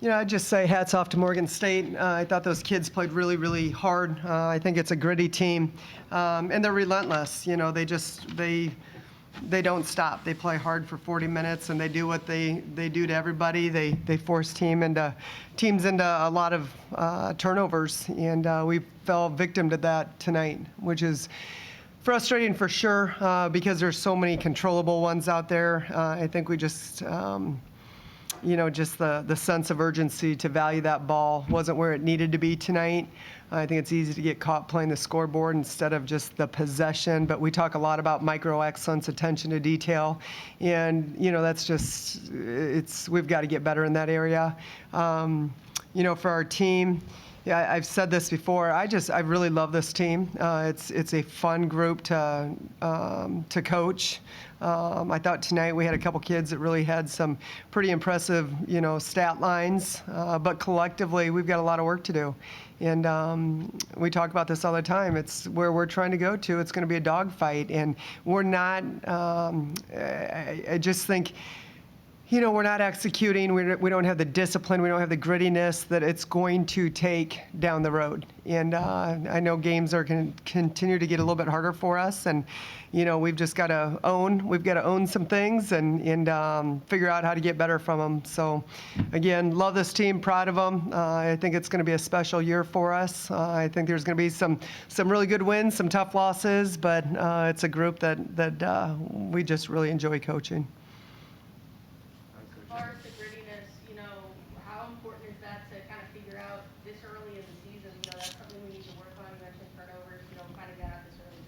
I'd just say hats off to Morgan State. I thought those kids played really, really hard. I think it's a gritty team, and they're relentless. They don't stop. They play hard for 40 minutes, and they do what they do to everybody. They force teams into a lot of turnovers, and we fell victim to that tonight, which is frustrating for sure because there's so many controllable ones out there. I think we just just the sense of urgency to value that ball wasn't where it needed to be tonight. I think it's easy to get caught playing the scoreboard instead of just the possession, but we talk a lot about micro excellence, attention to detail, and that's just, we've got to get better in that area. For our team, yeah, I've said this before. I really love this team. It's a fun group to coach. I thought tonight we had a couple kids that really had some pretty impressive, stat lines. But collectively, we've got a lot of work to do. And we talk about this all the time. It's where we're trying to go to. It's going to be a dogfight, and we're not. I just think. We're not executing. We don't have the discipline. We don't have the grittiness that it's going to take down the road. And I know games are going to continue to get a little bit harder for us. And, we've just got to own. We've got to own some things and figure out how to get better from them. So, again, love this team. Proud of them. I think it's going to be a special year for us. I think there's going to be some really good wins, some tough losses. But it's a group that we just really enjoy coaching. As far as the grittiness, how important is that to kind of figure out this early in the season? That's something we need to work on. You mentioned turnovers, kind of get out this early.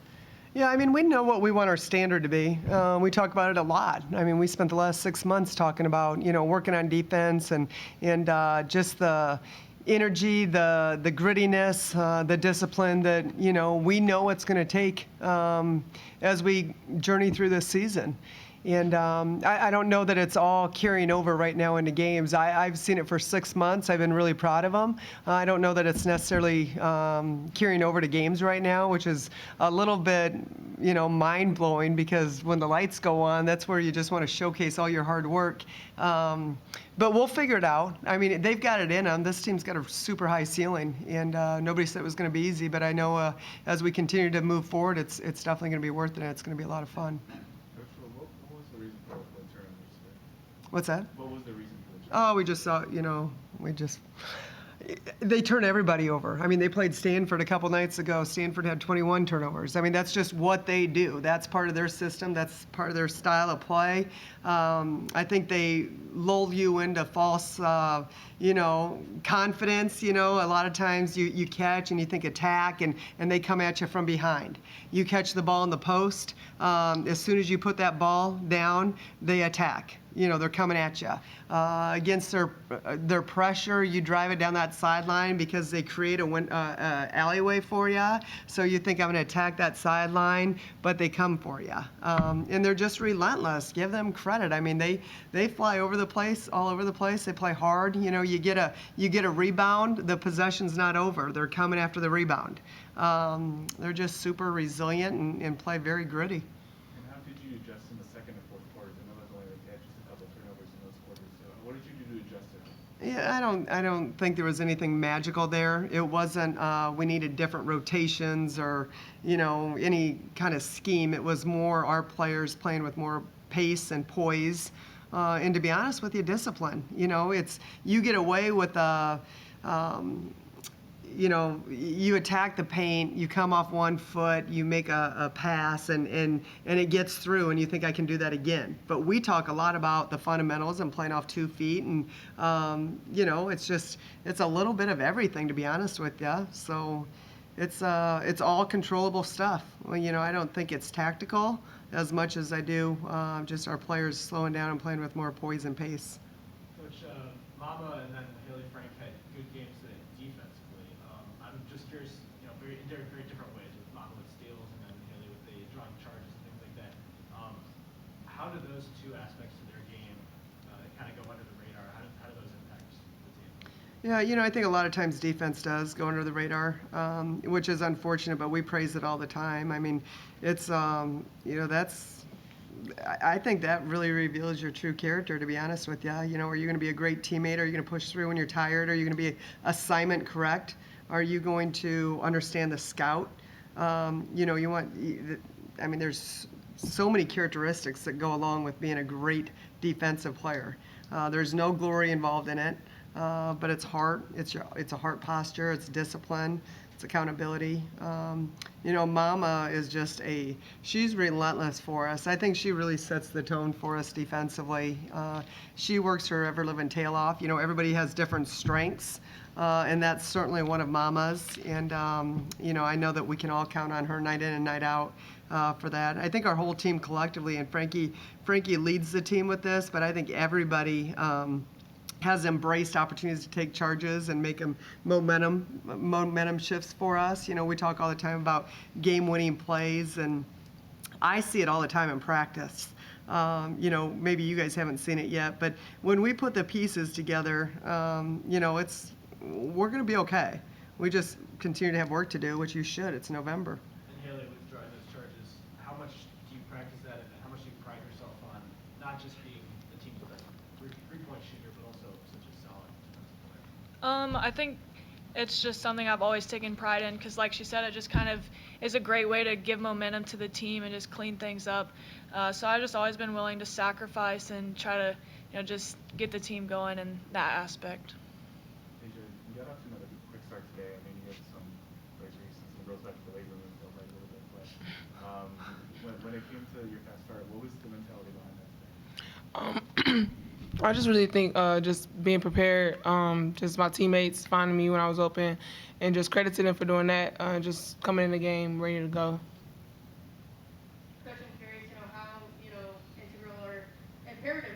Yeah, we know what we want our standard to be. We talk about it a lot. We spent the last 6 months talking about, working on defense and just the energy, the grittiness, the discipline that, we know it's going to take as we journey through this season. And I don't know that it's all carrying over right now into games. I've seen it for 6 months. I've been really proud of them. I don't know that it's necessarily carrying over to games right now, which is a little bit, mind-blowing because when the lights go on, that's where you just want to showcase all your hard work. But we'll figure it out. They've got it in them. This team's got a super high ceiling, and nobody said it was going to be easy. But I know as we continue to move forward, it's definitely going to be worth it, and it's going to be a lot of fun. What's that? What was the reason for the Oh, we just saw, they turn everybody over. They played Stanford a couple nights ago. Stanford had 21 turnovers. That's just what they do. That's part of their system. That's part of their style of play. I think they lull you into false, confidence. A lot of times you catch and you think attack, and they come at you from behind. You catch the ball in the post. As soon as you put that ball down, they attack. They're coming at you. Against their pressure, you drive it down that sideline because they create a alleyway for you. So you think I'm going to attack that sideline, but they come for you. And they're just relentless. Give them credit. They fly over the place, all over the place. They play hard. You get a rebound. The possession's not over. They're coming after the rebound. They're just super resilient and play very gritty. And how did you adjust in the second and fourth quarters? I know that's only had just a couple of turnovers in those quarters. So what did you do to adjust it? Yeah, I don't think there was anything magical there. It wasn't we needed different rotations or any kind of scheme. It was more our players playing with more pace and poise, and to be honest with you, discipline. It's you get away with you attack the paint, you come off 1 foot, you make a pass, and it gets through, and you think I can do that again. But we talk a lot about the fundamentals and playing off 2 feet, and it's a little bit of everything, to be honest with you. So it's all controllable stuff. Well, I don't think it's tactical as much as I do just our players slowing down and playing with more poise and pace. Coach, Mama and then Hayley Frank had good games today defensively. I'm just curious, very different ways with Mama with steals and then Hayley with the drawing charges and things like that. How do those two aspects of their game kind of go under the radar? How do those impact the team? Yeah, I think a lot of times defense does go under the radar, which is unfortunate, but we praise it all the time. It's, I think that really reveals your true character, to be honest with you. You know, are you going to be a great teammate? Are you going to push through when you're tired? Are you going to be assignment correct? Are you going to understand the scout? You know, I mean, there's so many characteristics that go along with being a great defensive player. There's no glory involved in it, but it's heart. It's a heart posture. It's discipline. It's accountability. You know, Mama is she's relentless for us. I think she really sets the tone for us defensively. She works her ever-living tail off. You know, everybody has different strengths, and that's certainly one of Mama's. And, you know, I know that we can all count on her night in and night out for that. I think our whole team collectively, and Frankie leads the team with this, but I think everybody has embraced opportunities to take charges and make them momentum shifts for us. You know, we talk all the time about game-winning plays, and I see it all the time in practice. You know, maybe you guys haven't seen it yet, but when we put the pieces together, you know, we're going to be okay. We just continue to have work to do, which you should. It's November. And Hayley, with drawing those charges, how much do you practice that, and how much do you pride yourself on not just being the team's best three-point shooter, but also such a solid defensive player? I think it's just something I've always taken pride in because, like she said, it just kind of is a great way to give momentum to the team and just clean things up. So I've just always been willing to sacrifice and try to, you know, just get the team going in that aspect. Aijha, you got off to another quick start today. I mean, you had some girls back to the weight room and felt right a little bit. But when it came to your fast start, what was the mentality behind that today? I just really think just being prepared, just my teammates finding me when I was open, and just credit to them for doing that, just coming in the game ready to go. Coach, I'm curious, you know, how, you know, integral or imperative,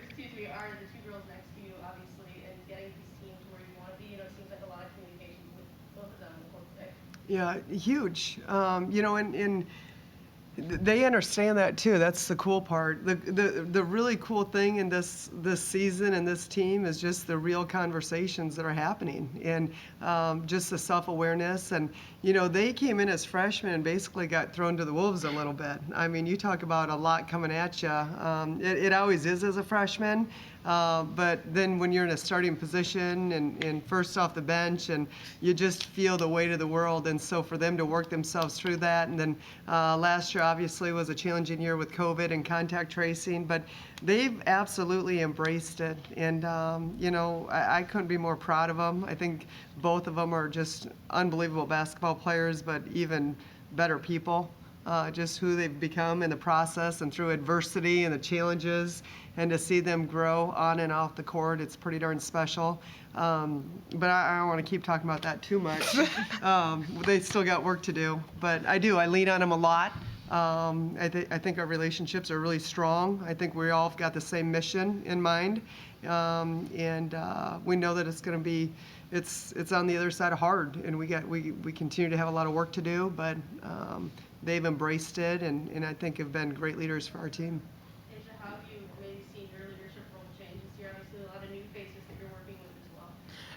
are the two girls next to you, obviously, and getting these teams where you want to be. You know, it seems like a lot of communication with both of them on the court today. Yeah, huge. You know, and they understand that too. That's the cool part. The really cool thing in this season and this team is just the real conversations that are happening, and just the self-awareness. And you know, they came in as freshmen and basically got thrown to the wolves a little bit. I mean, you talk about a lot coming at you. It always is as a freshman. But then when you're in a starting position and first off the bench, and you just feel the weight of the world. And so for them to work themselves through that, and then last year obviously was a challenging year with COVID and contact tracing, but they've absolutely embraced it. And, you know, I couldn't be more proud of them. I think both of them are just unbelievable basketball players, but even better people. Just who they've become in the process and through adversity and the challenges, and to see them grow on and off the court, it's pretty darn special. But I don't want to keep talking about that too much. They still got work to do, but I lean on them a lot. I think our relationships are really strong. I think we all have got the same mission in mind, and we know that it's going to be. It's on the other side of hard, and we continue to have a lot of work to do, but they've embraced it, and I think have been great leaders for our team. Aijha, how have you maybe seen your leadership role change this year? Obviously, a lot of new faces that you're working with as well.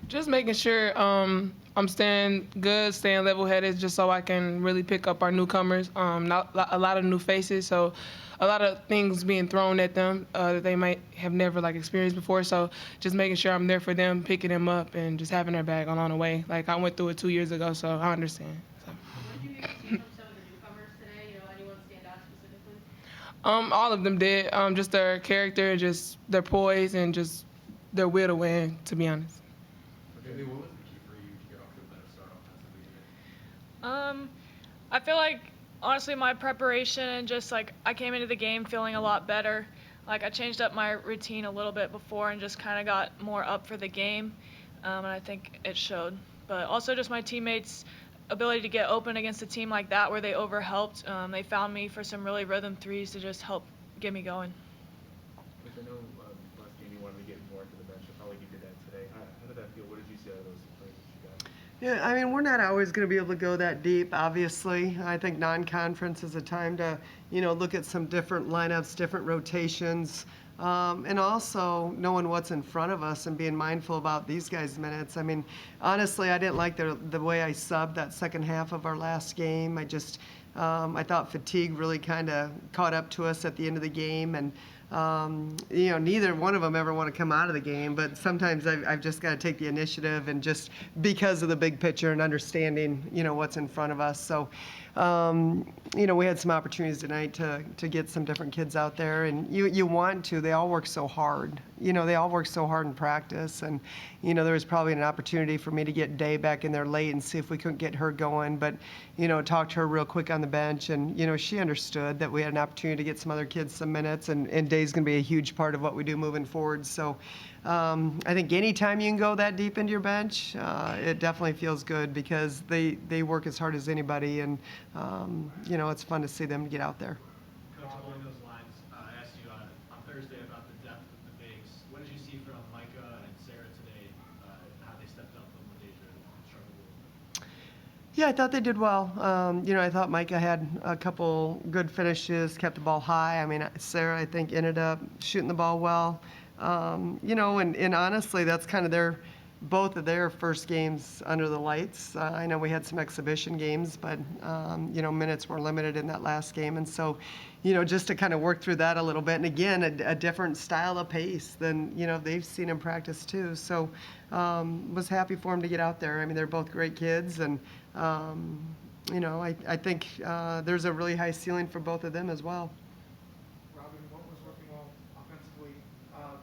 Just making sure I'm staying good, staying level-headed, just so I can really pick up our newcomers. Not a lot of new faces, so a lot of things being thrown at them that they might have never experienced before. So just making sure I'm there for them, picking them up, and just having their back along the way. Like I went through it 2 years ago, so I understand. So. What did you maybe see from some of the newcomers today? You know, anyone stand out specifically? All of them did. Just their character, just their poise, and just their will to win, to be honest. Hayley, what was the key for you to get off to a better start offensively today? I feel like, honestly, my preparation and just I came into the game feeling a lot better. I changed up my routine a little bit before and just kind of got more up for the game, and I think it showed. But also just my teammates' ability to get open against a team like that where they overhelped. They found me for some really rhythm threes to just help get me going. Which I know last game you wanted to get more into the bench. I felt like you did that today. How did that feel? What did you see out of those plays that you got? Yeah, I mean, we're not always going to be able to go that deep, obviously. I think non-conference is a time to, look at some different lineups, different rotations, and also knowing what's in front of us and being mindful about these guys' minutes. I mean, honestly, I didn't like the way I subbed that second half of our last game. I thought fatigue really kind of caught up to us at the end of the game, and neither one of them ever want to come out of the game, but sometimes I've just got to take the initiative, and just because of the big picture and understanding, what's in front of us. So, we had some opportunities tonight to get some different kids out there, and you want to. They all work so hard. They all work so hard in practice, and, there was probably an opportunity for me to get Day back in there late and see if we couldn't get her going, but, talk to her real quick on the bench, and, she understood that we had an opportunity to get some other kids some minutes, and Day's going to be a huge part of what we do moving forward. So I think anytime you can go that deep into your bench, it definitely feels good, because they work as hard as anybody, and, it's fun to see them get out there. Coach, along those lines, I asked you on Thursday about the depth of the bigs. What did you see from Micah and Sarah today, how they stepped up when Aijha struggled a little bit? Yeah, I thought they did well. I thought Micah had a couple good finishes, kept the ball high. I mean, Sarah, I think, ended up shooting the ball well. And honestly, that's kind of both of their first games under the lights. I know we had some exhibition games, but, minutes were limited in that last game. And so, just to kind of work through that a little bit. And again, a different style of pace than, they've seen in practice too. So, was happy for them to get out there. I mean, they're both great kids. And, I think there's a really high ceiling for both of them as well. Robin, what was working well offensively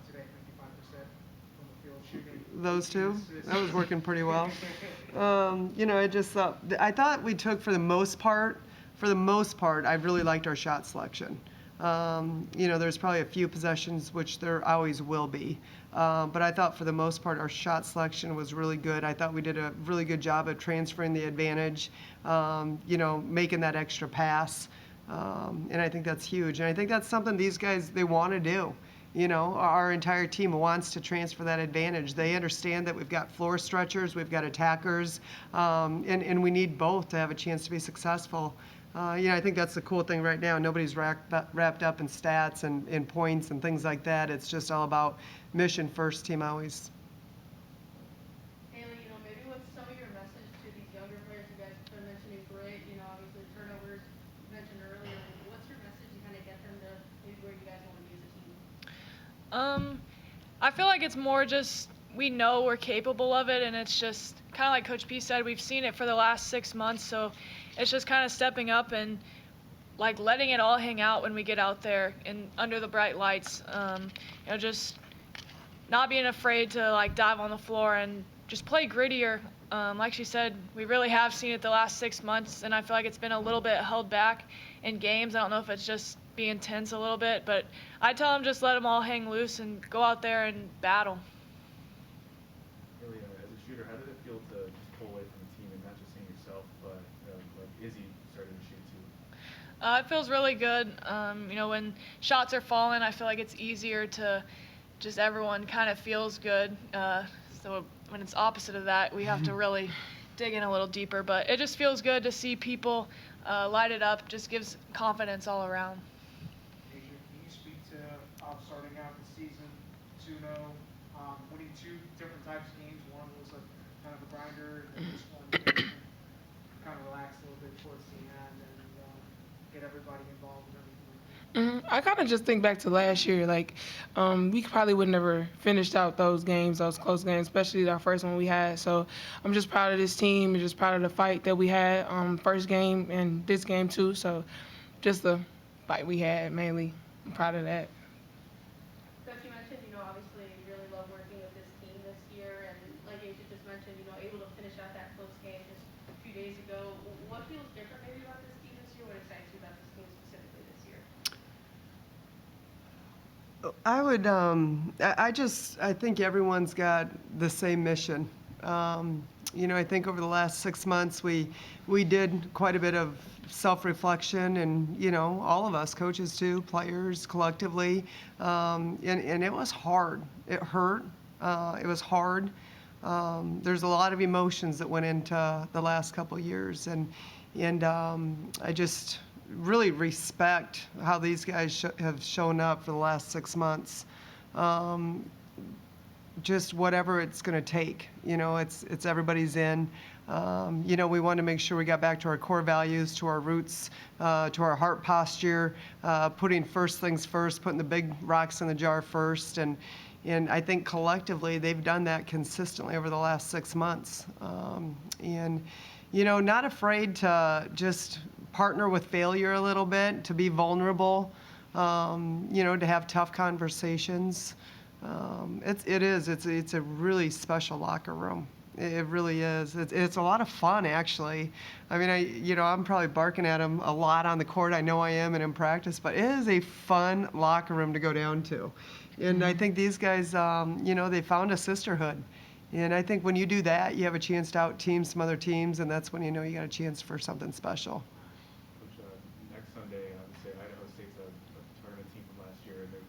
today, 55% from the field shooting? Those two, that was working pretty well. I thought we took, for the most part, I really liked our shot selection. There's probably a few possessions, which there always will be. But I thought for the most part, our shot selection was really good. I thought we did a really good job of transferring the advantage, making that extra pass. And I think that's huge. And I think that's something these guys, they want to do. Our entire team wants to transfer that advantage. They understand that we've got floor stretchers, we've got attackers, and we need both to have a chance to be successful. I think that's the cool thing right now. Nobody's wrapped up in stats and points and things like that. It's just all about mission first, team always. Hayley, maybe what's some of your message to these younger players? You guys have been mentioning grit, obviously turnovers you mentioned earlier. What's your message to kind of get them to maybe where you guys want to be as a team? I feel like it's more just we know we're capable of it, and it's just kind of like Coach P said, we've seen it for the last 6 months, so it's just kind of stepping up and like letting it all hang out when we get out there and under the bright lights. Just not being afraid to like dive on the floor and just play grittier. Like she said, we really have seen it the last 6 months, and I feel like it's been a little bit held back in games. I don't know if it's just being tense a little bit, but I tell them just let them all hang loose and go out there and battle. Really, as a shooter, how did it feel to just pull away from the team and not just seeing yourself, but like Izzy started to shoot too? It feels really good. When shots are falling, I feel like it's easier to just everyone kind of feels good. So when it's opposite of that, we have to really dig in a little deeper. But it just feels good to see people light it up. Just gives confidence all around. Aijha, can you speak to starting out the season 2-0, winning 2 different types of games? One was kind of a grinder, and this one kind of relaxed a little bit towards the end and get everybody involved and everything like that. I kind of just think back to last year. Like, we probably would never finished out those games, those close games, especially our first one we had. So I'm just proud of this team and just proud of the fight that we had first game and this game too. So just the fight we had mainly. I'm proud of that. Coach, you mentioned, obviously you really love working with this team this year, and like Aijha just mentioned, able to finish out that close game just a few days ago. What feels different maybe about this team this year? What excites you about this team specifically this year? I think everyone's got the same mission. I think over the last 6 months, we did quite a bit of self-reflection, and, all of us, coaches too, players collectively, and it was hard. It hurt. It was hard. There's a lot of emotions that went into the last couple years, and I just really respect how these guys have shown up for the last 6 months. just whatever it's going to take. It's everybody's in. We want to make sure we got back to our core values, to our roots, to our heart posture, putting first things first, putting the big rocks in the jar first. And I think collectively they've done that consistently over the last 6 months. Not afraid to just partner with failure a little bit, to be vulnerable, to have tough conversations. It's a really special locker room. It really is. It's a lot of fun, actually. I mean, I'm probably barking at them a lot on the court. I know I am, and in practice, but it is a fun locker room to go down to. And I think these guys, they found a sisterhood. And I think when you do that, you have a chance to out-team some other teams, and that's when you know you got a chance for something special. Coach, next Sunday, say Idaho State's a tournament team from last year, and they're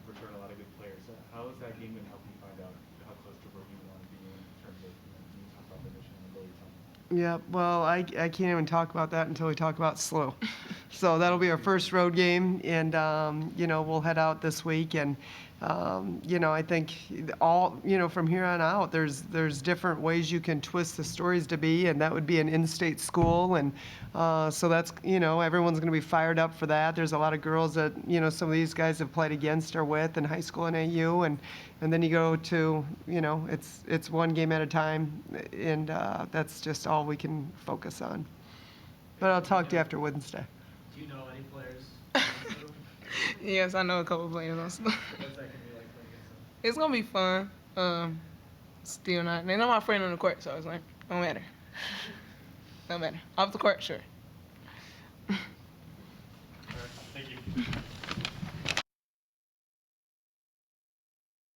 returning a lot of good players. How is that game going to help you find out how close to where you want to be in terms of you talk about the mission and goal you're talking about? Yeah, well, I can't even talk about that until we talk about SLU. So that'll be our first road game, and we'll head out this week. And I think all from here on out, there's different ways you can twist the stories to be, and that would be an in-state school, and so that's everyone's going to be fired up for that. There's a lot of girls that some of these guys have played against or with in high school and AU, and then you go to it's one game at a time, and that's just all we can focus on. But I'll talk to you after Wednesday. Do you know any players? Yes, I know a couple players on SLU. What's that gonna be like playing against them? It's gonna be fun. Still not. They know my friend on the court, so it's like, don't matter. Don't matter. Off the court, sure. All right, thank you.